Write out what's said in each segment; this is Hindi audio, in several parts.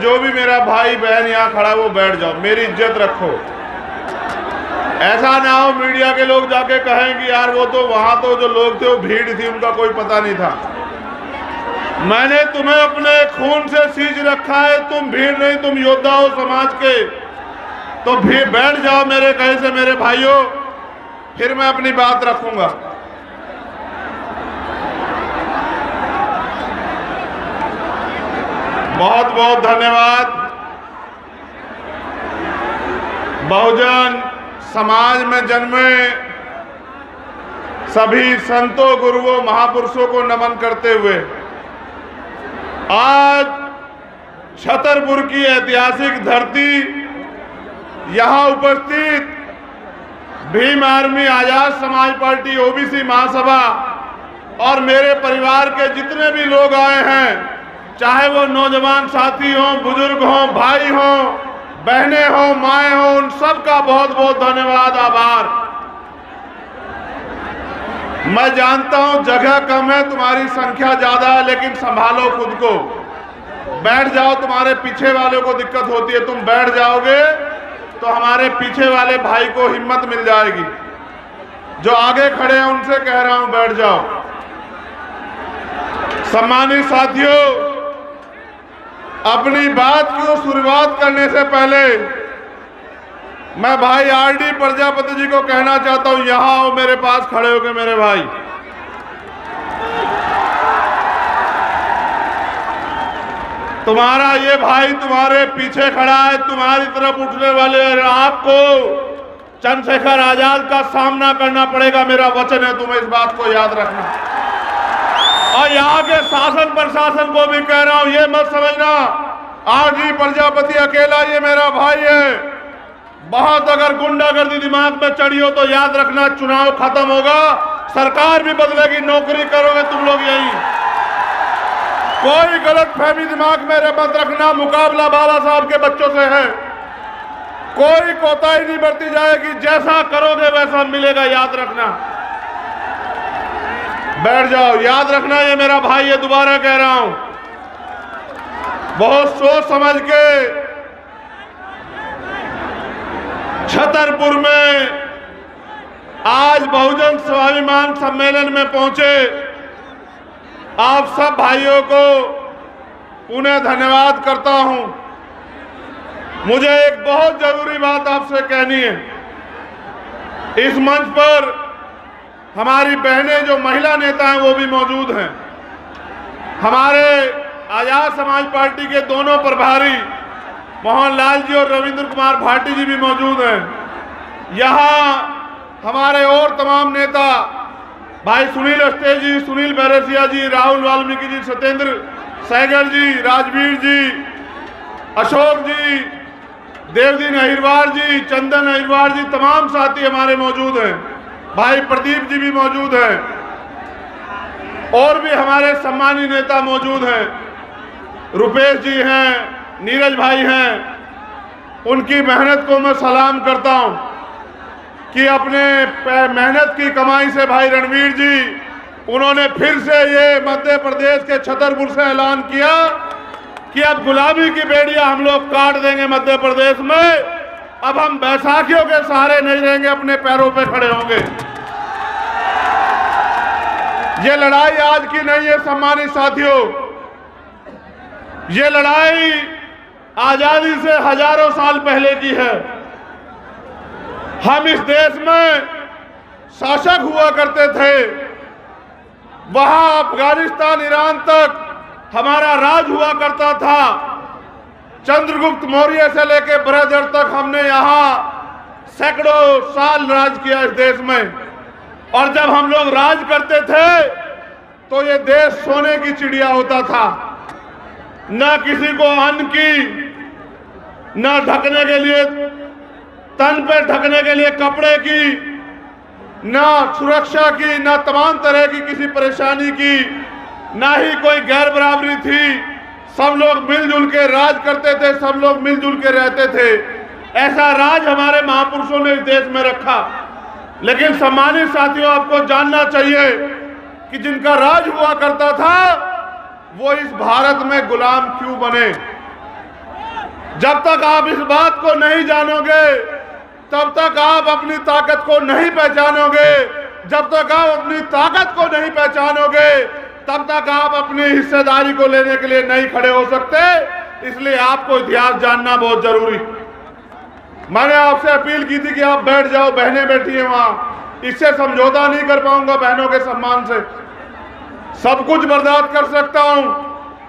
जो भी मेरा भाई बहन यहाँ खड़ा है वो बैठ जाओ, मेरी इज्जत रखो। ऐसा ना हो मीडिया के लोग जाके कहें कि यार वो तो वहां तो जो लोग थे वो भीड़ थी, उनका कोई पता नहीं था। मैंने तुम्हें अपने खून से सींच रखा है, तुम भीड़ नहीं, तुम योद्धा हो समाज के। तो भीड़ बैठ जाओ मेरे कहे से मेरे भाइयों, फिर मैं अपनी बात रखूंगा। बहुत बहुत धन्यवाद। बहुजन समाज में जन्मे सभी संतों, गुरुओं, महापुरुषों को नमन करते हुए आज छतरपुर की ऐतिहासिक धरती, यहां उपस्थित Bhim army, Azad Samaj party, OBC महासभा और मेरे परिवार के जितने भी लोग आए हैं, चाहे वो नौजवान साथी हों, बुजुर्ग हों, भाई हों, बहनें हों, माएँ हों, उन सब का बहुत बहुत धन्यवाद, आभार। मैं जानता हूं जगह कम है, तुम्हारी संख्या ज्यादा है, लेकिन संभालो खुद को। बैठ जाओ, तुम्हारे पीछे वालों को दिक्कत होती है, तुम बैठ जाओगे तो हमारे पीछे वाले भाई को हिम्मत मिल जाएगी। जो आगे खड़े हैं उनसे कह रहा हूं बैठ जाओ। सम्मानित साथियों, अपनी बात की शुरुआत करने से पहले मैं भाई आरडी प्रजापति जी को कहना चाहता हूं, यहां आओ, मेरे पास खड़े होके मेरे भाई। तुम्हारा ये भाई तुम्हारे पीछे खड़ा है, तुम्हारी तरफ उठने वाले आपको चंद्रशेखर आजाद का सामना करना पड़ेगा, मेरा वचन है, तुम्हें इस बात को याद रखना। और यहाँ के शासन प्रशासन को भी कह रहा हूं, ये मत समझना आरडी प्रजापति अकेला ये मेरा भाई है। बहुत अगर गुंडागर्दी दिमाग में चढ़ी हो तो याद रखना, चुनाव खत्म होगा, सरकार भी बदलेगी, नौकरी करोगे तुम लोग यही। कोई गलत फहमी दिमाग में मत रखना, मुकाबला बाबा साहब के बच्चों से है, कोई कोताही नहीं बरती जाएगी, जैसा करोगे वैसा मिलेगा, याद रखना। बैठ जाओ, याद रखना ये मेरा भाई है, दोबारा कह रहा हूं। बहुत सोच समझ के छतरपुर में आज बहुजन स्वाभिमान सम्मेलन में पहुंचे आप सब भाइयों को पुनः धन्यवाद करता हूं। मुझे एक बहुत जरूरी बात आपसे कहनी है। इस मंच पर हमारी बहनें जो महिला नेता हैं वो भी मौजूद हैं। हमारे आजाद समाज पार्टी के दोनों प्रभारी मोहनलाल जी और रविंद्र कुमार भाटी जी भी मौजूद हैं। यहाँ हमारे और तमाम नेता भाई सुनील अस्ते जी, सुनील बैरसिया जी, राहुल वाल्मीकि जी, सत्येंद्र सहगल जी, राजवीर जी, अशोक जी, देवदीन अहिरवार जी, चंदन अहिरवार जी, तमाम साथी हमारे मौजूद हैं। भाई प्रदीप जी भी मौजूद हैं और भी हमारे सम्मानी नेता मौजूद हैं। रुपेश जी हैं, नीरज भाई हैं। उनकी मेहनत को मैं सलाम करता हूं कि अपने मेहनत की कमाई से भाई रणवीर जी, उन्होंने फिर से ये मध्य प्रदेश के छतरपुर से ऐलान किया कि अब गुलामी की बेड़ियां हम लोग काट देंगे मध्य प्रदेश में। अब हम बैसाखियों के सहारे नहीं रहेंगे, अपने पैरों पे खड़े होंगे। ये लड़ाई आज की नहीं है सम्मानित साथियों, ये लड़ाई आजादी से हजारों साल पहले की है। हम इस देश में शासक हुआ करते थे, वहां अफगानिस्तान, ईरान तक हमारा राज हुआ करता था। चंद्रगुप्त मौर्य से लेकर बृहदर तक हमने यहाँ सैकड़ों साल राज किया इस देश में। और जब हम लोग राज करते थे तो ये देश सोने की चिड़िया होता था। न किसी को अन्न की, न ढकने के लिए, तन पे ढकने के लिए कपड़े की, न सुरक्षा की, न तमाम तरह की किसी परेशानी की, न ही कोई गैर बराबरी थी। सब लोग मिलजुल के राज करते थे, सब लोग मिलजुल के रहते थे। ऐसा राज हमारे महापुरुषों ने इस देश में रखा। लेकिन सम्मानित साथियों, आपको जानना चाहिए कि जिनका राज हुआ करता था वो इस भारत में गुलाम क्यों बने। जब तक आप इस बात को नहीं जानोगे तब तक आप अपनी ताकत को नहीं पहचानोगे। जब तक आप अपनी ताकत को नहीं पहचानोगे तब तक आप अपनी हिस्सेदारी को लेने के लिए नहीं खड़े हो सकते। इसलिए आपको इतिहास जानना बहुत जरूरी। मैंने आपसे अपील की थी कि आप बैठ जाओ, बहनें बैठी हैं वहां, इससे समझौता नहीं कर पाऊंगा। बहनों के सम्मान से सब कुछ बर्दाश्त कर सकता हूं,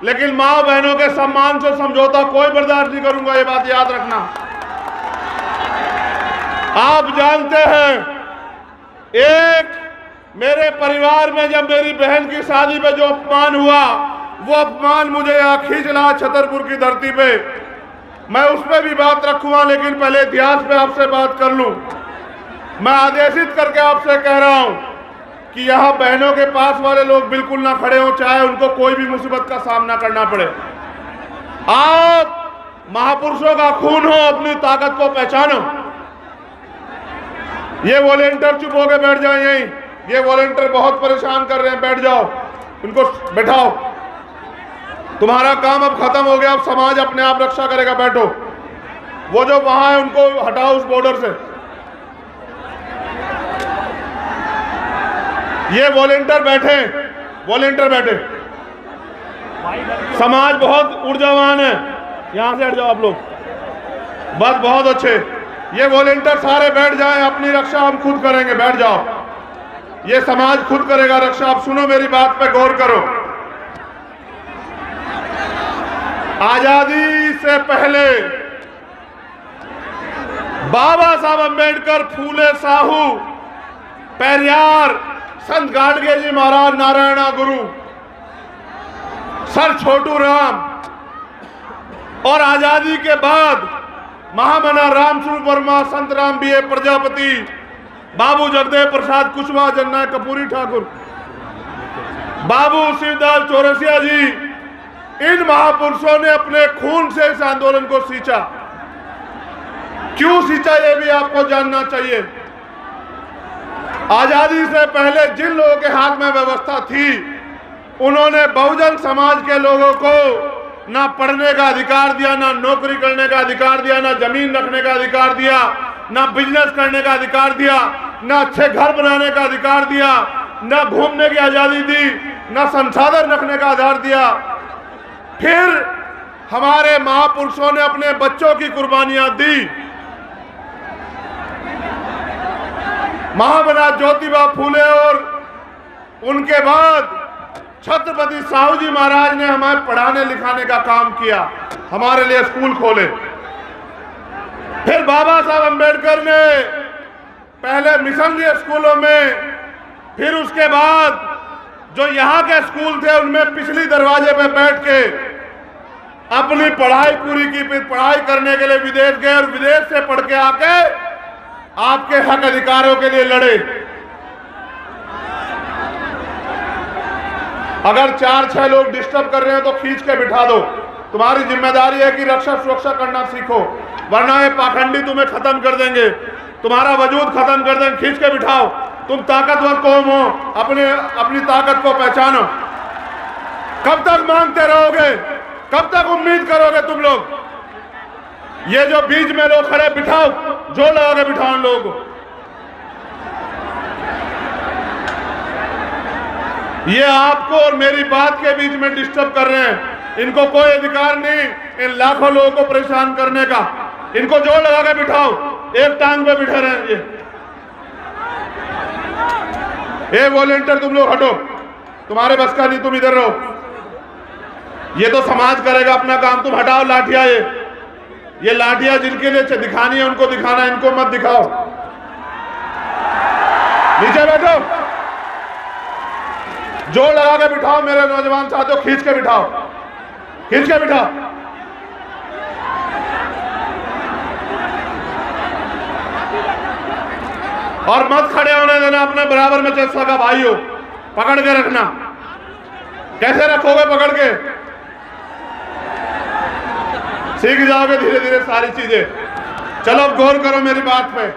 लेकिन मां बहनों के सम्मान से समझौता कोई बर्दाश्त नहीं करूंगा। ये बात याद रखना। आप जानते हैं, एक मेरे परिवार में जब मेरी बहन की शादी पे जो अपमान हुआ, वो अपमान मुझे यहाँ खींच रहा छतरपुर की धरती पे। मैं उस पर भी बात रखूंगा, लेकिन पहले इतिहास पे आपसे बात कर लूं। मैं आदेशित करके आपसे कह रहा हूं कि यहाँ बहनों के पास वाले लोग बिल्कुल ना खड़े हों, चाहे उनको कोई भी मुसीबत का सामना करना पड़े। आप महापुरुषों का खून हो, अपनी ताकत को पहचानो। ये वॉलेंटियर चुप होकर बैठ जाओ यहीं। ये वॉलेंटियर बहुत परेशान कर रहे हैं, बैठ जाओ, इनको बैठाओ। तुम्हारा काम अब खत्म हो गया, अब समाज अपने आप रक्षा करेगा, बैठो। वो जो वहां है उनको हटाओ उस बॉर्डर से। ये वॉलेंटियर बैठे, वॉलेंटियर बैठे। समाज बहुत ऊर्जावान है, यहां से हट जाओ आप लोग, बस बहुत अच्छे। ये वॉलेंटियर सारे बैठ जाएं, अपनी रक्षा हम खुद करेंगे, बैठ जाओ। ये समाज खुद करेगा रक्षा। आप सुनो, मेरी बात पे गौर करो। आजादी से पहले बाबा साहब अंबेडकर, फूले साहू, पेरियार, संत गाडगे जी महाराज, नारायणा गुरु, सर छोटू राम, और आजादी के बाद महामना रामस्वरूप वर्मा, संत राम बीए प्रजापति, बाबू जगदेव प्रसाद कुशवाहा, जननायक कपूरी ठाकुर, बाबू शिवदास चौरसिया जी, इन महापुरुषों ने अपने खून से इस आंदोलन को सींचा। क्यों सींचा, ये भी आपको जानना चाहिए। आजादी से पहले जिन लोगों के हाथ में व्यवस्था थी, उन्होंने बहुजन समाज के लोगों को ना पढ़ने का अधिकार दिया, ना नौकरी करने का अधिकार दिया, ना जमीन रखने का अधिकार दिया, ना बिजनेस करने का अधिकार दिया, ना अच्छे घर बनाने का अधिकार दिया, ना घूमने की आजादी दी, ना संसाधन रखने का आधार दिया। फिर हमारे महापुरुषों ने अपने बच्चों की कुर्बानियां दी। महामना ज्योतिबा फूले और उनके बाद छत्रपति साहू जी महाराज ने हमें पढ़ाने लिखाने का काम किया, हमारे लिए स्कूल खोले। फिर बाबा साहब अंबेडकर ने पहले मिशनरी स्कूलों में, फिर उसके बाद जो यहाँ के स्कूल थे उनमें पिछली दरवाजे पे बैठ के अपनी पढ़ाई पूरी की। फिर पढ़ाई करने के लिए विदेश गए और विदेश से पढ़ के आके आपके हक अधिकारों के लिए लड़े। अगर 4-6 लोग डिस्टर्ब कर रहे हैं तो खींच के बिठा दो। तुम्हारी जिम्मेदारी है कि रक्षा सुरक्षा करना सीखो, वरना ये पाखंडी तुम्हें खत्म कर देंगे, तुम्हारा वजूद खत्म कर देंगे। खींच के बिठाओ। तुम ताकतवर कौम हो, अपनी ताकत को पहचानो। कब तक मांगते रहोगे, कब तक उम्मीद करोगे तुम लोग? ये जो बीच में लोग खड़े, बिठाओ, जोर लगा के बिठाओ लोगों को। ये आपको और मेरी बात के बीच में डिस्टर्ब कर रहे हैं। इनको कोई अधिकार नहीं इन लाखों लोगों को परेशान करने का। इनको जोर लगा के बिठाओ, एक टांग पे बिठे रहे। ये वॉलेंटियर तुम लोग हटो, तुम्हारे बस का नहीं, तुम इधर रहो। ये तो समाज करेगा अपना काम, तुम हटाओ लाठियां। ये लाठियां जिनके लिए दिखानी है उनको दिखाना, इनको मत दिखाओ। नीचे बैठो, जोर लगा के बिठाओ मेरे नौजवान साथियों, खींच के बिठाओ, खींच के बिठाओ। और मत खड़े होने देना, अपने बराबर में चेस्टा का भाई हो, पकड़ के रखना। कैसे रखोगे पकड़ के? सीख जाओगे धीरे धीरे सारी चीजें। चलो अब गौर करो मेरी बात पे।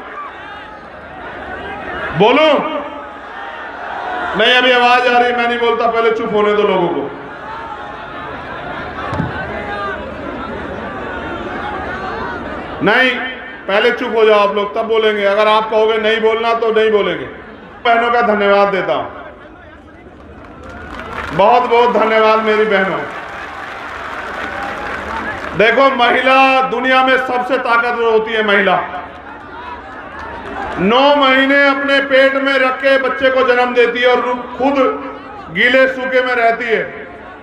बोलूं? नहीं, अभी आवाज आ रही, मैं नहीं बोलता, पहले चुप होने दो लोगों को। नहीं, पहले चुप हो जाओ आप लोग, तब बोलेंगे। अगर आप कहोगे नहीं बोलना तो नहीं बोलेंगे। बहनों का धन्यवाद देता हूं, बहुत बहुत धन्यवाद मेरी बहनों। देखो, महिला दुनिया में सबसे ताकतवर होती है। महिला 9 महीने अपने पेट में रख के बच्चे को जन्म देती है और खुद गीले सूखे में रहती है।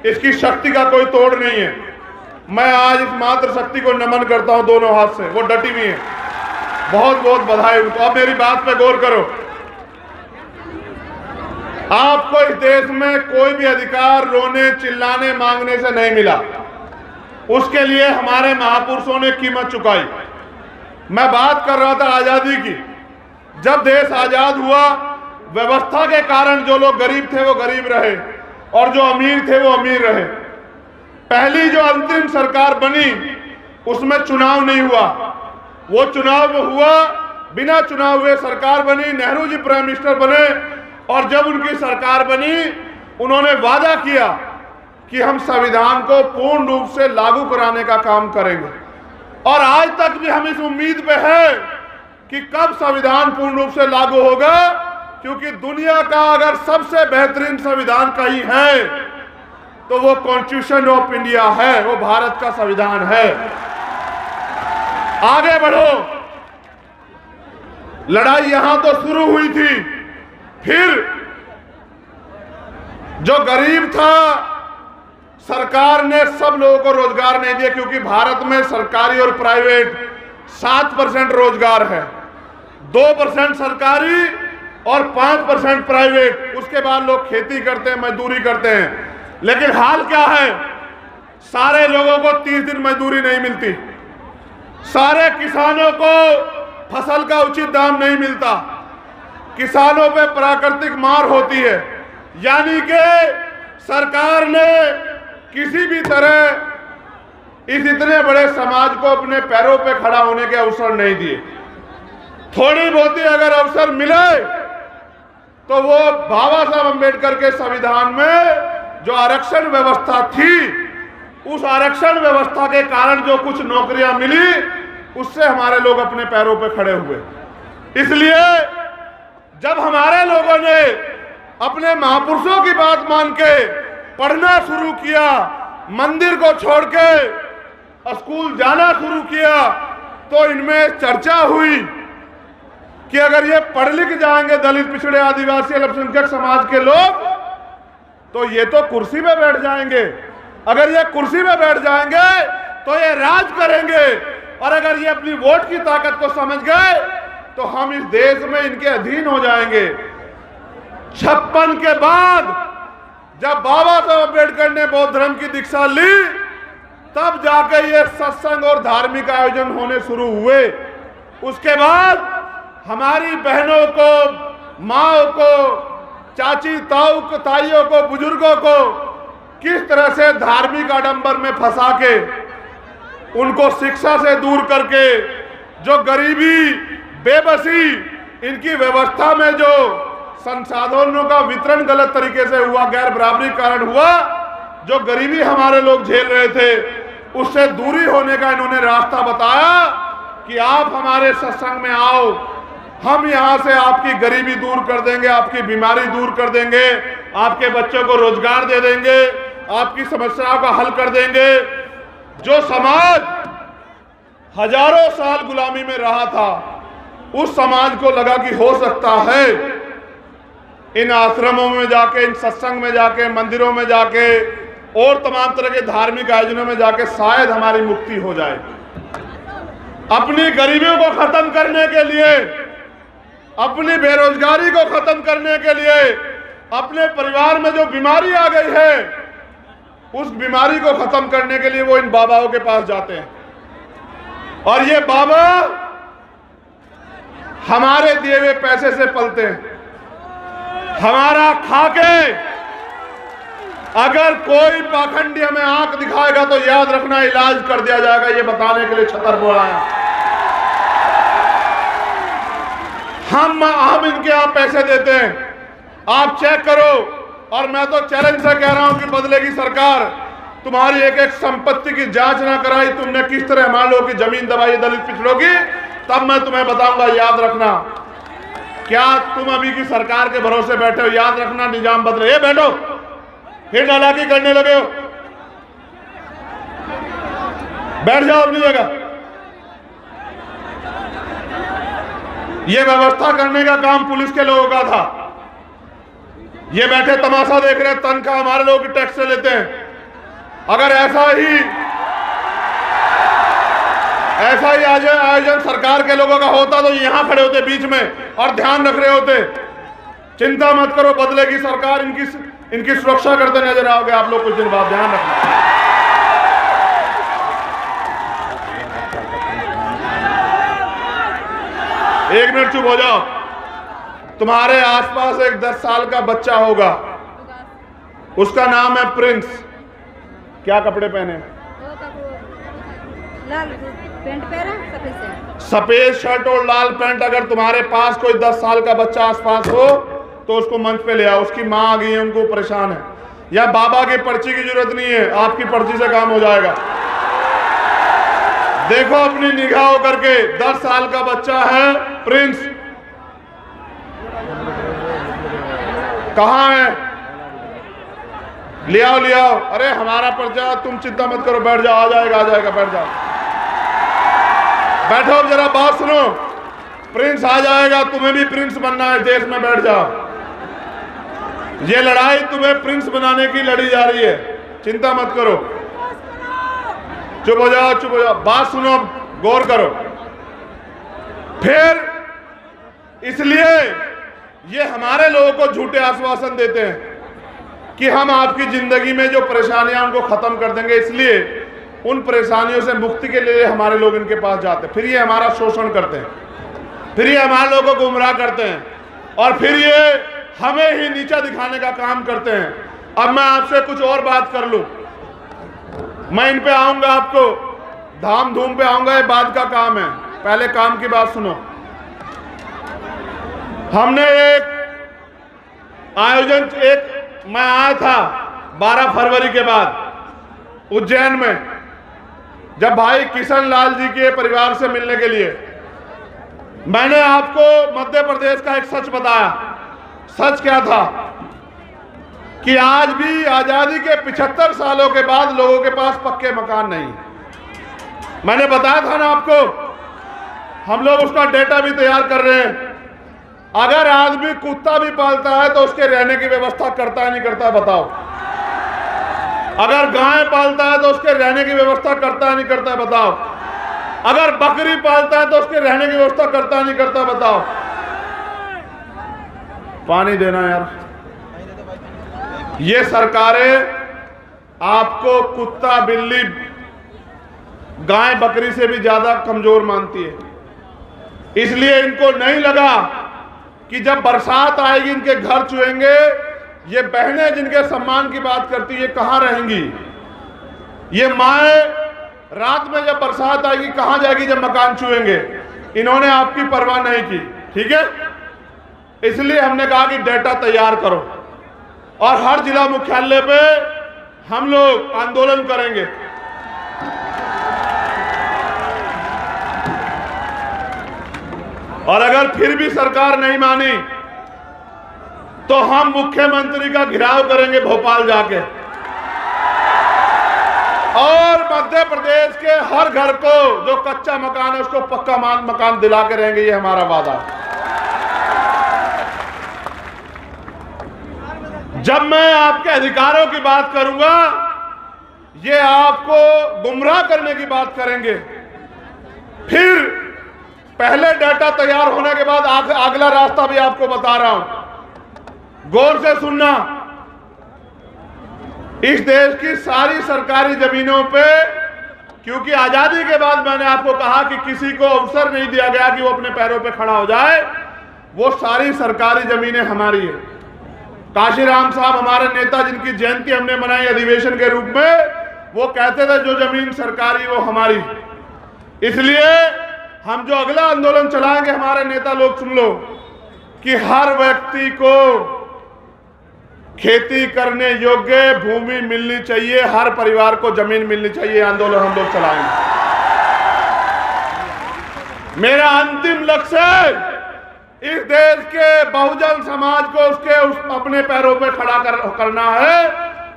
इसकी शक्ति का कोई तोड़ नहीं है। मैं आज इस मातृ शक्ति को नमन करता हूं दोनों हाथ से। वो डटी हुई है, बहुत बहुत बधाई उनको। अब मेरी बात पे गौर करो। आपको इस देश में कोई भी अधिकार रोने चिल्लाने मांगने से नहीं मिला। उसके लिए हमारे महापुरुषों ने कीमत चुकाई। मैं बात कर रहा था आजादी की। जब देश आजाद हुआ, व्यवस्था के कारण जो लोग गरीब थे वो गरीब रहे और जो अमीर थे वो अमीर रहे। पहली जो अंतिम सरकार बनी उसमें चुनाव नहीं हुआ। वो चुनाव हुआ, बिना चुनाव हुए सरकार बनी। नेहरू जी प्राइम मिनिस्टर बने और जब उनकी सरकार बनी, उन्होंने वादा किया कि हम संविधान को पूर्ण रूप से लागू कराने का काम करेंगे। और आज तक भी हम इस उम्मीद पे है कि कब संविधान पूर्ण रूप से लागू होगा, क्योंकि दुनिया का अगर सबसे बेहतरीन संविधान कहीं है तो वो कॉन्स्टिट्यूशन ऑफ इंडिया है, वो भारत का संविधान है। आगे बढ़ो। लड़ाई यहां तो शुरू हुई थी, फिर जो गरीब था, सरकार ने सब लोगों को रोजगार नहीं दिया, क्योंकि भारत में सरकारी और प्राइवेट 7% रोजगार है, 2% सरकारी और 5% प्राइवेट। उसके बाद लोग खेती करते हैं, मजदूरी करते हैं। लेकिन हाल क्या है, सारे लोगों को 30 दिन मजदूरी नहीं मिलती, सारे किसानों को फसल का उचित दाम नहीं मिलता, किसानों पे प्राकृतिक मार होती है। यानी कि सरकार ने किसी भी तरह इस इतने बड़े समाज को अपने पैरों पे खड़ा होने के अवसर नहीं दिए। थोड़ी बहुती अगर अवसर मिले तो वो बाबा साहब अम्बेडकर के संविधान में जो आरक्षण व्यवस्था थी, उस आरक्षण व्यवस्था के कारण जो कुछ नौकरियां मिली, उससे हमारे लोग अपने पैरों पे खड़े हुए। इसलिए जब हमारे लोगों ने अपने महापुरुषों की बात मान के पढ़ना शुरू किया, मंदिर को छोड़ के स्कूल जाना शुरू किया, तो इनमें चर्चा हुई कि अगर ये पढ़ लिख जाएंगे दलित, पिछड़े, आदिवासी, अल्पसंख्यक समाज के लोग, तो ये तो कुर्सी पे बैठ जाएंगे। अगर ये कुर्सी पे बैठ जाएंगे तो ये राज करेंगे, और अगर ये अपनी वोट की ताकत को समझ गए तो हम इस देश में इनके अधीन हो जाएंगे। 56 के बाद जब बाबा साहब अम्बेडकर ने बौद्ध धर्म की दीक्षा ली, तब जाकर ये सत्संग और धार्मिक आयोजन होने शुरू हुए। उसके बाद हमारी बहनों को, माओ को, चाची ताऊ को, ताइयों को, बुजुर्गों को किस तरह से धार्मिक आडंबर में फंसा के, उनको शिक्षा से दूर करके, जो गरीबी, बेबसी, इनकी व्यवस्था में जो संसाधनों का वितरण गलत तरीके से हुआ, गैर बराबरी कारण हुआ, जो गरीबी हमारे लोग झेल रहे थे, उससे दूरी होने का इन्होंने रास्ता बताया कि आप हमारे सत्संग में आओ, हम यहां से आपकी गरीबी दूर कर देंगे, आपकी बीमारी दूर कर देंगे, आपके बच्चों को रोजगार दे देंगे, आपकी समस्याओं का हल कर देंगे। जो समाज हजारों साल गुलामी में रहा था, उस समाज को लगा कि हो सकता है इन आश्रमों में जाके, इन सत्संग में जाके, मंदिरों में जाके और तमाम तरह के धार्मिक आयोजनों में जाके शायद हमारी मुक्ति हो जाए। अपनी गरीबियों को खत्म करने के लिए, अपनी बेरोजगारी को खत्म करने के लिए, अपने परिवार में जो बीमारी आ गई है, उस बीमारी को खत्म करने के लिए वो इन बाबाओं के पास जाते हैं। और ये बाबा हमारे दिए हुए पैसे से पलते हैं। हमारा खाके अगर कोई पाखंडी हमें आंख दिखाएगा तो याद रखना, इलाज कर दिया जाएगा, ये बताने के लिए छतरपुर आया। हम इनके यहाँ पैसे देते हैं, आप चेक करो। और मैं तो चैलेंज से कह रहा हूं कि बदलेगी सरकार। तुम्हारी एक एक संपत्ति की जांच ना कराई, तुमने किस तरह हमारे लोगों की जमीन दबाई दलित पिछड़ों की, तब मैं तुम्हें बताऊंगा। याद रखना, क्या तुम अभी की सरकार के भरोसे बैठे हो? याद रखना, निजाम बदले। ये बैठो, फिर नालायकी करने लगे हो। बैठ जाओ अपनी जगह। ये व्यवस्था करने का काम पुलिस के लोगों का था। ये बैठे तमाशा देख रहे हैं, तनख्वाह हमारे लोग टैक्स से लेते हैं। अगर ऐसा ही आयोजन सरकार के लोगों का होता तो यहां खड़े होते बीच में और ध्यान रख रहे होते। चिंता मत करो, बदलेगी सरकार, इनकी सुरक्षा करते नजर आओगे आप लोग कुछ दिन बाद। ध्यान रखना। एक मिनट चुप हो जाओ। तुम्हारे आसपास एक 10 साल का बच्चा होगा, उसका नाम है प्रिंस। क्या कपड़े पहने? लाल पैंट पहना, सफेद शर्ट और लाल पैंट। अगर तुम्हारे पास कोई 10 साल का बच्चा आसपास हो तो उसको मंच पे ले आओ। उसकी माँ आ गई है, उनको परेशान है। या बाबा की पर्ची की जरूरत नहीं है, आपकी पर्ची से काम हो जाएगा। देखो अपनी निगाहों करके, 10 साल का बच्चा है प्रिंस। कहाँ है? ले आओ, ले आओ। अरे हमारा पर्चा, तुम चिंता मत करो, बैठ जाओ। आ जाएगा, आ जाएगा, बैठ जाओ। बैठो, अब जरा बात सुनो। प्रिंस आ जाएगा, तुम्हें भी प्रिंस बनना है देश में। बैठ जाओ। ये लड़ाई तुम्हें प्रिंस बनाने की लड़ी जा रही है, चिंता मत करो। चुप हो जाओ, चुप हो जाओ। बात सुनो, गौर करो। फिर इसलिए ये हमारे लोगों को झूठे आश्वासन देते हैं कि हम आपकी जिंदगी में जो परेशानियां उनको खत्म कर देंगे। इसलिए उन परेशानियों से मुक्ति के लिए हमारे लोग इनके पास जाते हैं। फिर ये हमारा शोषण करते हैं, फिर ये हमारे लोगों को गुमराह करते हैं, और फिर ये हमें ही नीचा दिखाने का काम करते हैं। अब मैं आपसे कुछ और बात कर लूं, मैं इन पे आऊंगा, आपको धाम धूम पे आऊंगा, ये बाद का काम है। पहले काम की बात सुनो। हमने एक आयोजन, मैं आया था 12 फरवरी के बाद उज्जैन में, जब भाई किशन लाल जी के परिवार से मिलने के लिए। मैंने आपको मध्य प्रदेश का एक सच बताया। सच क्या था कि आज भी आजादी के 75 सालों के बाद लोगों के पास पक्के मकान नहीं। मैंने बताया था ना आपको, हम लोग उसका डेटा भी तैयार कर रहे हैं। अगर आदमी कुत्ता भी पालता है तो उसके रहने की व्यवस्था करता है नहीं करता है? बताओ। अगर गाय पालता है तो उसके रहने की व्यवस्था करता है नहीं करता है? बताओ। अगर बकरी पालता है तो उसके रहने की व्यवस्था करता है नहीं करता है? बताओ। पानी देना यार। ये सरकारें आपको कुत्ता, बिल्ली, गाय, बकरी से भी ज्यादा कमजोर मानती है। इसलिए इनको नहीं लगा कि जब बरसात आएगी इनके घर चुएंगे। ये बहनें जिनके सम्मान की बात करती है, ये कहां रहेंगी? ये माएँ रात में जब बरसात आएगी कहां जाएगी जब मकान चुएंगे? इन्होंने आपकी परवाह नहीं की। ठीक है, इसलिए हमने कहा कि डेटा तैयार करो और हर जिला मुख्यालय पे हम लोग आंदोलन करेंगे। और अगर फिर भी सरकार नहीं मानी तो हम मुख्यमंत्री का घेराव करेंगे भोपाल जाके, और मध्य प्रदेश के हर घर को जो कच्चा मकान है उसको पक्का मकान दिला के रहेंगे। ये हमारा वादा है। जब मैं आपके अधिकारों की बात करूंगा, ये आपको गुमराह करने की बात करेंगे। फिर पहले डाटा तैयार होने के बाद अगला रास्ता भी आपको बता रहा हूं, गौर से सुनना। इस देश की सारी सरकारी जमीनों पे, क्योंकि आजादी के बाद मैंने आपको कहा कि किसी को अवसर नहीं दिया गया कि वो अपने पैरों पे खड़ा हो जाए, वो सारी सरकारी जमीनें हमारी है। काशीराम साहब हमारे नेता, जिनकी जयंती हमने मनाई अधिवेशन के रूप में, वो कहते थे जो जमीन सरकारी वो हमारी। इसलिए हम जो अगला आंदोलन चलाएंगे, हमारे नेता लोग सुन लो, कि हर व्यक्ति को खेती करने योग्य भूमि मिलनी चाहिए, हर परिवार को जमीन मिलनी चाहिए। आंदोलन हम लोग चलाएंगे। मेरा अंतिम लक्ष्य इस देश के बहुजन समाज को अपने पैरों पे खड़ा करना है।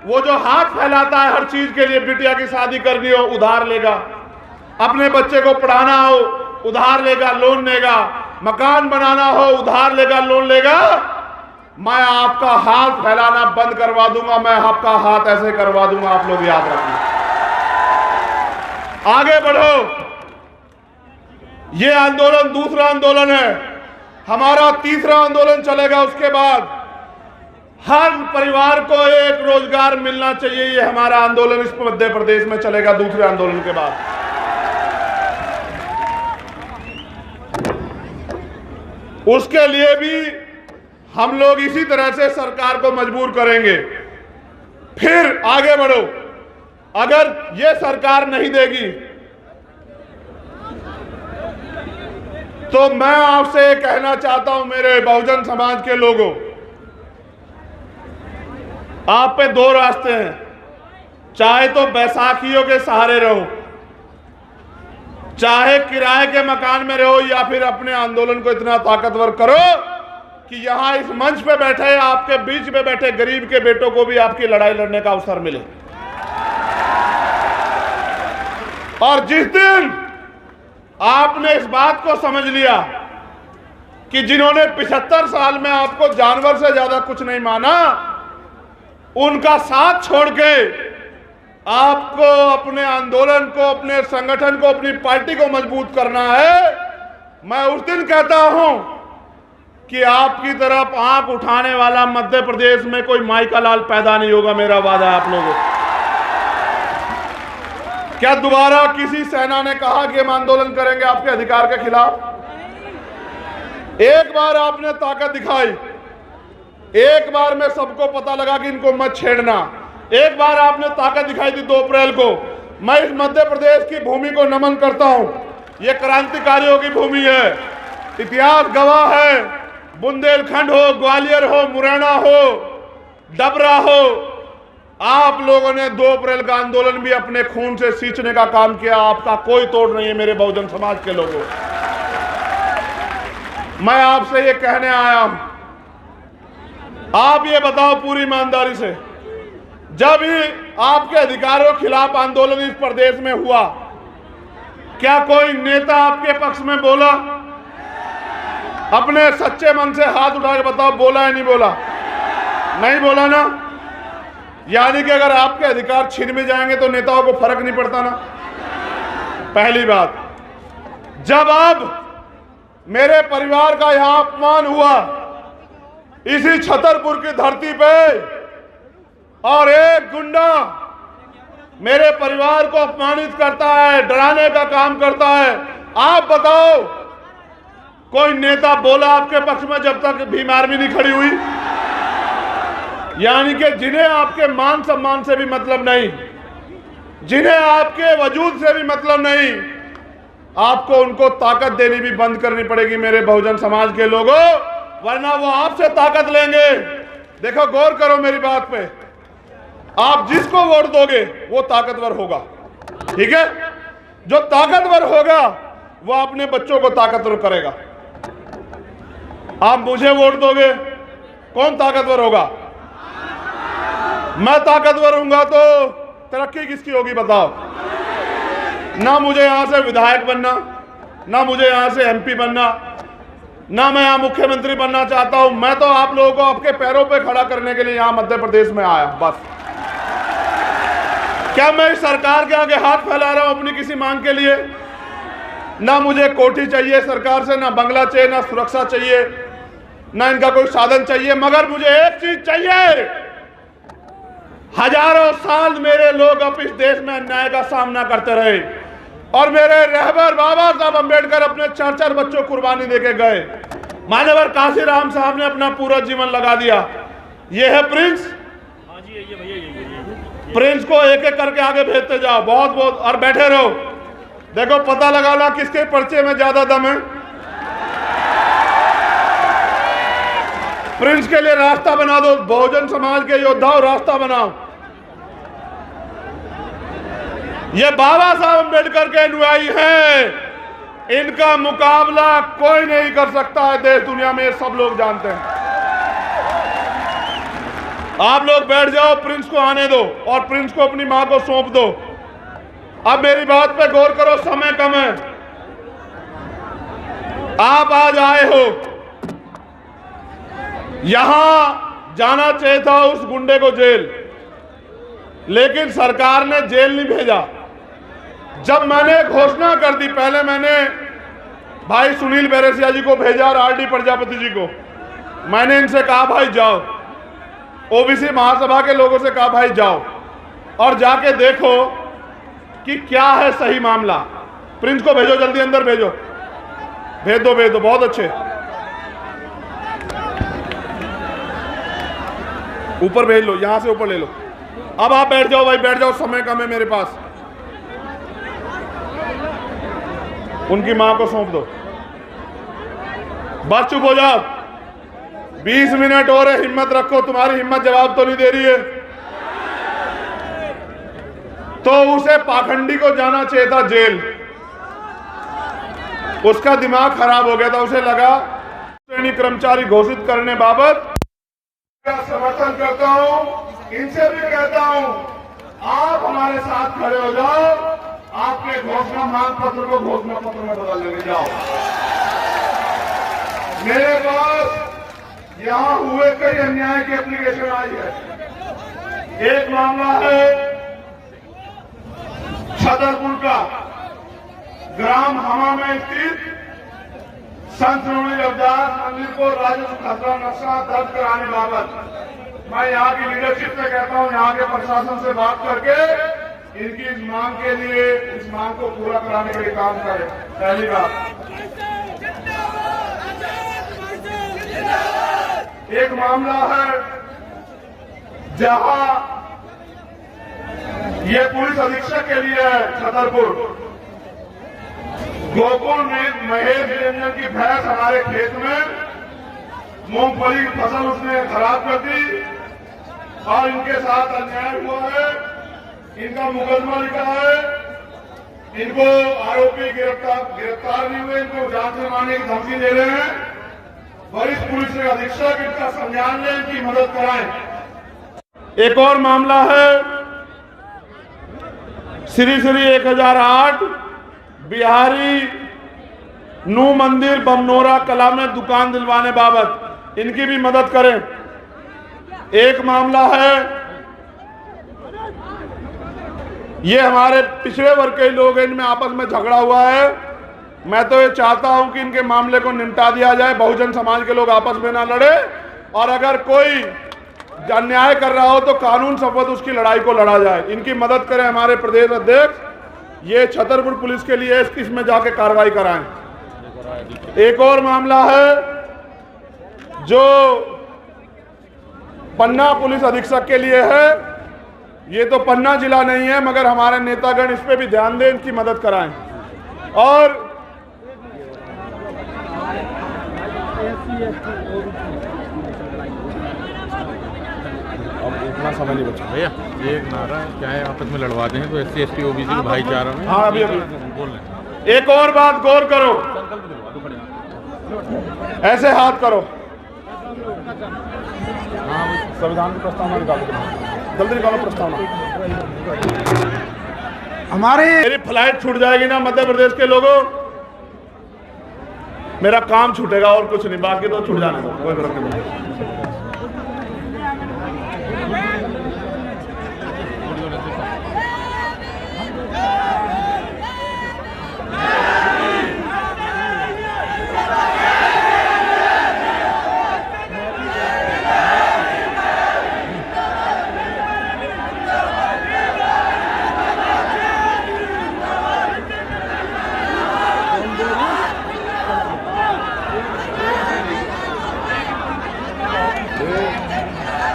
वो जो हाथ फैलाता है हर चीज के लिए, बिटिया की शादी करनी हो उधार लेगा, अपने बच्चे को पढ़ाना हो उधार लेगा, लोन लेगा, मकान बनाना हो उधार लेगा, लोन लेगा। मैं आपका हाथ फैलाना बंद करवा दूंगा, मैं आपका हाथ ऐसे करवा दूंगा। आप लोग याद रखना, आगे बढ़ो। ये आंदोलन दूसरा आंदोलन है, हमारा तीसरा आंदोलन चलेगा। उसके बाद हर परिवार को एक रोजगार मिलना चाहिए, ये हमारा आंदोलन इस मध्य प्रदेश में चलेगा दूसरे आंदोलन के बाद। उसके लिए भी हम लोग इसी तरह से सरकार को मजबूर करेंगे। फिर आगे बढ़ो। अगर ये सरकार नहीं देगी तो मैं आपसे कहना चाहता हूं, मेरे बहुजन समाज के लोगों, आप पे दो रास्ते हैं। चाहे तो बैसाखियों के सहारे रहो, चाहे किराए के मकान में रहो, या फिर अपने आंदोलन को इतना ताकतवर करो कि यहां इस मंच पे बैठे, आपके बीच में बैठे गरीब के बेटों को भी आपकी लड़ाई लड़ने का अवसर मिले। और जिस दिन आपने इस बात को समझ लिया कि जिन्होंने 75 साल में आपको जानवर से ज्यादा कुछ नहीं माना, उनका साथ छोड़ के आपको अपने आंदोलन को, अपने संगठन को, अपनी पार्टी को मजबूत करना है, मैं उस दिन कहता हूं कि आपकी तरफ आंख उठाने वाला मध्य प्रदेश में कोई माई का लाल पैदा नहीं होगा। मेरा वादा है आप लोगों को। क्या दोबारा किसी सेना ने कहा कि हम आंदोलन करेंगे आपके अधिकार के खिलाफ? एक बार आपने ताकत दिखाई, एक बार में सबको पता लगा कि इनको मत छेड़ना। एक बार आपने ताकत दिखाई थी 2 अप्रैल को। मैं इस मध्य प्रदेश की भूमि को नमन करता हूं। ये क्रांतिकारियों की भूमि है, इतिहास गवाह है। बुंदेलखंड हो, ग्वालियर हो, मुरैना हो, डबरा हो, आप लोगों ने 2 अप्रैल का आंदोलन भी अपने खून से सींचने का काम किया। आपका कोई तोड़ नहीं है मेरे बहुजन समाज के लोगों। मैं आपसे ये कहने आया हूं, आप ये बताओ पूरी ईमानदारी से, जब ही आपके अधिकारों के खिलाफ आंदोलन इस प्रदेश में हुआ, क्या कोई नेता आपके पक्ष में बोला? अपने सच्चे मन से हाथ उठा के बताओ, बोला है नहीं बोला? नहीं बोला ना। यानी कि अगर आपके अधिकार छीन में जाएंगे तो नेताओं को फर्क नहीं पड़ता ना। पहली बात, जब अब मेरे परिवार का यहां अपमान हुआ इसी छतरपुर की धरती पे, और एक गुंडा मेरे परिवार को अपमानित करता है, डराने का काम करता है, आप बताओ कोई नेता बोला आपके पक्ष में जब तक भीम आर्मी नहीं खड़ी हुई? यानी कि जिन्हें आपके मान सम्मान से भी मतलब नहीं, जिन्हें आपके वजूद से भी मतलब नहीं, आपको उनको ताकत देनी भी बंद करनी पड़ेगी मेरे बहुजन समाज के लोगों, वरना वो आपसे ताकत लेंगे। देखो, गौर करो मेरी बात पे, आप जिसको वोट दोगे वो ताकतवर होगा, ठीक है? जो ताकतवर होगा वो अपने बच्चों को ताकतवर करेगा। आप मुझे वोट दोगे, कौन ताकतवर होगा? मैं ताकतवर हूंगा तो तरक्की किसकी होगी बताओ? ना मुझे यहां से विधायक बनना, ना मुझे यहां से एमपी बनना, ना मैं यहां मुख्यमंत्री बनना चाहता हूं। मैं तो आप लोगों को आपके पैरों पे खड़ा करने के लिए यहां मध्य प्रदेश में आया, बस। क्या मैं इस सरकार के आगे हाथ फैला रहा हूं अपनी किसी मांग के लिए? ना मुझे कोठी चाहिए सरकार से, ना बंगला चाहिए, ना सुरक्षा चाहिए, ना इनका कोई साधन चाहिए, मगर मुझे एक चीज चाहिए। हजारों साल मेरे लोग अब इस देश में अन्याय का सामना करते रहे, और मेरे रहबर बाबा साहब अम्बेडकर अपने 4-4 बच्चों कुर्बानी देके गए। मान्यवर काशीराम साहब ने अपना पूरा जीवन लगा दिया। ये है प्रिंस, प्रिंस को एक एक करके आगे भेजते जाओ, बहुत बहुत, और बैठे रहो। देखो, पता लगाना किसके पर्चे में ज्यादा दम है। प्रिंस के लिए रास्ता बना दो, बहुजन समाज के योद्धाओं रास्ता बनाओ। ये बाबा साहब अम्बेडकर के अनुयायी हैं, इनका मुकाबला कोई नहीं कर सकता है देश दुनिया में, सब लोग जानते हैं। आप लोग बैठ जाओ, प्रिंस को आने दो और प्रिंस को अपनी मां को सौंप दो। अब मेरी बात पे गौर करो, समय कम है। आप आज आए हो, यहां जाना चाहिए था उस गुंडे को जेल, लेकिन सरकार ने जेल नहीं भेजा। जब मैंने घोषणा कर दी, पहले मैंने भाई सुनील बैरसिया जी को भेजा और आरडी प्रजापति जी को, मैंने इनसे कहा भाई जाओ, ओबीसी महासभा के लोगों से कहा भाई जाओ और जाके देखो कि क्या है सही मामला। प्रिंस को भेजो, जल्दी अंदर भेजो, भेज दो, बहुत अच्छे। ऊपर भेज लो, यहां से ऊपर ले लो। अब आप बैठ जाओ भाई, बैठ जाओ, समय कम है मेरे पास। उनकी मां को सौंप दो, बस चुप हो जाओ। 20 मिनट और है, हिम्मत रखो, तुम्हारी हिम्मत जवाब तो नहीं दे रही है। तो उसे पाखंडी को जाना चाहिए था जेल, उसका दिमाग खराब हो गया था। उसे लगा श्रेणी कर्मचारी घोषित करने बाबत समर्थन करता हूं, इनसे भी कहता हूं आप हमारे साथ खड़े हो जाओ, आपके घोषणा मांग पत्र को घोषणा पत्र में बदल लेने जाओ। मेरे पास यहां हुए कई अन्याय की एप्लीकेशन आई है। एक मामला है छतरपुर का, ग्राम हमा में स्थित संत रविदास मंदिर को राजस्व खतरा नक्शा दर्ज कराने बाबत मैं यहाँ की लीडरशिप से कहता हूँ, यहाँ के प्रशासन से बात करके इनकी इस मांग के लिए, इस मांग को पूरा कराने के लिए काम करें। पहली बात। एक मामला है जहां ये पुलिस अधीक्षक के लिए है, छतरपुर गोकुल में महेश रंजन की भैंस हमारे खेत में मूंगफली की फसल उसने खराब कर दी और इनके साथ अन्याय हुआ है। इनका मुकदमा लिखा है, इनको आरोपी गिरफ्तार नहीं हुए, इनको जान से मारने की धमकी दे रहे हैं। वरिष्ठ पुलिस अधीक्षक इनका संज्ञान लें, इनकी मदद कराएं। एक और मामला है श्री 1008 बिहारी नू मंदिर बमनोरा कला में दुकान दिलवाने बाबत, इनकी भी मदद करें। एक मामला है, ये हमारे पिछड़े वर्ग के लोग हैं, इनमें आपस में झगड़ा हुआ है। मैं तो ये चाहता हूं कि इनके मामले को निपटा दिया जाए, बहुजन समाज के लोग आपस में ना लड़े, और अगर कोई अन्याय कर रहा हो तो कानून शपथ उसकी लड़ाई को लड़ा जाए। इनकी मदद करें हमारे प्रदेश अध्यक्ष। ये छतरपुर पुलिस के लिए इसमें जाके कार्रवाई कराएं। एक और मामला है जो पन्ना पुलिस अधीक्षक के लिए है। ये तो पन्ना जिला नहीं है, मगर हमारे नेतागण इस पे भी ध्यान दें, इनकी मदद कराएं। और अब इतना समय नहीं बचा भैया, ये एक नारा क्या है, आपस में लड़वाते हैं तो SC ST OBC भाईचारा में। हाँ, अभी बोल रहे हैं। एक और बात गौर करो, ऐसे हाथ करो। संविधान की प्रस्तावना निकालो, जल्दी निकालो प्रस्तावना। मेरी फ्लाइट छूट जाएगी ना मध्य प्रदेश के लोगों, मेरा काम छूटेगा और कुछ नहीं, बाकी तो छूट जाने दो, कोई फर्क नहीं।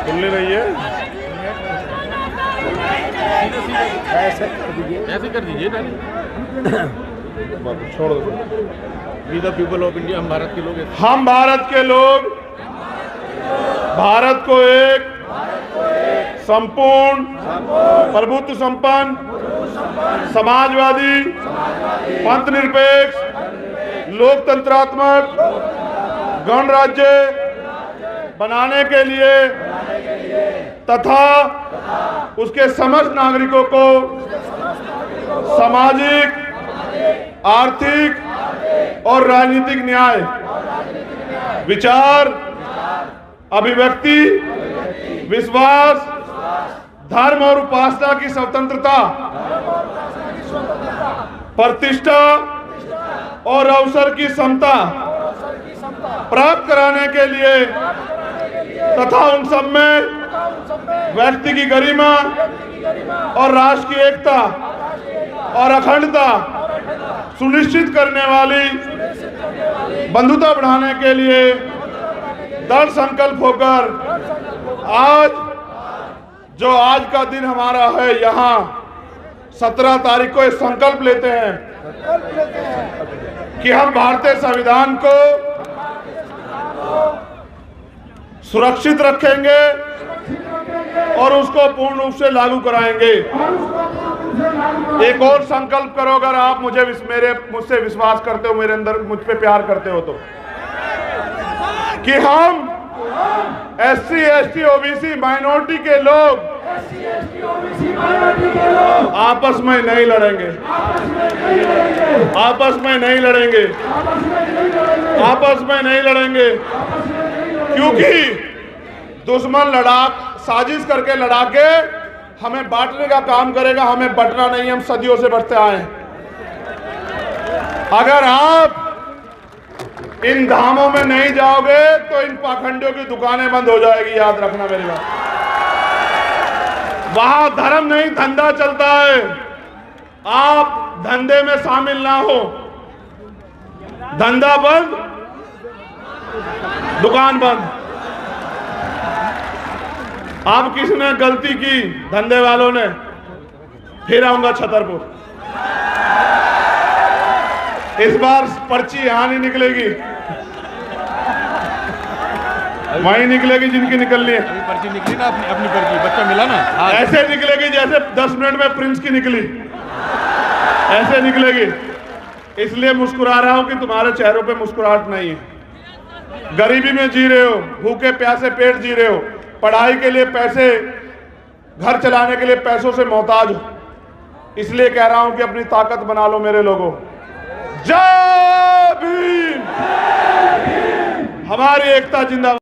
खुलने रही है, ऐसे कर दीजिए ना, छोड़ दो। We the people of India, हम भारत के लोग हैं। हम भारत के लोग भारत को एक संपूर्ण प्रभुत्व संपन्न समाजवादी पंथ निरपेक्ष लोकतंत्रात्मक गणराज्य बनाने के लिए तथा उसके समस्त नागरिकों को सामाजिक, आर्थिक और राजनीतिक न्याय, विचार, अभिव्यक्ति, विश्वास, धर्म और उपासना की स्वतंत्रता, प्रतिष्ठा और अवसर की समता प्राप्त कराने के लिए तथा उन सब में व्यक्ति की गरिमा और राष्ट्र की एकता और अखंडता सुनिश्चित करने वाली बंधुता बढ़ाने के लिए दृढ़ संकल्प होकर आज का दिन हमारा है, यहाँ 17 तारीख को एक संकल्प लेते हैं कि हम भारतीय संविधान को सुरक्षित रखेंगे और उसको पूर्ण रूप से लागू कराएंगे। एक और संकल्प करो, अगर आप मुझसे विश्वास करते हो, मेरे अंदर मुझ पे प्यार करते हो, तो कि हम SC, ST, OBC माइनॉरिटी के लोग आपस में नहीं लड़ेंगे, आपस में नहीं लड़ेंगे, आपस में नहीं लड़ेंगे, क्योंकि दुश्मन साजिश करके लड़ा के हमें बांटने का काम करेगा। हमें बंटना नहीं, हम सदियों से बढ़ते आए हैं। अगर आप इन धामों में नहीं जाओगे तो इन पाखंडियों की दुकानें बंद हो जाएगी, याद रखना मेरी बात। वहां धर्म नहीं, धंधा चलता है। आप धंधे में शामिल ना हो, धंधा बंद, दुकान बंद। आप किसने गलती की? धंधे वालों ने। फिर आऊंगा छतरपुर। इस बार पर्ची यहां नहीं निकलेगी, वहीं निकलेगी जिनकी निकलनी है। पर्ची निकली ना, अपनी पर्ची, बच्चा मिला ना, ऐसे निकलेगी जैसे 10 मिनट में प्रिंस की निकली, ऐसे निकलेगी। इसलिए मुस्कुरा रहा हूं कि तुम्हारे चेहरों पे मुस्कुराहट नहीं है। गरीबी में जी रहे हो, भूखे प्यासे पेट जी रहे हो, पढ़ाई के लिए पैसे, घर चलाने के लिए पैसों से मोहताज हो। इसलिए कह रहा हूं कि अपनी ताकत बना लो मेरे लोगों। जय भीम, हमारी एकता जिंदाबाद।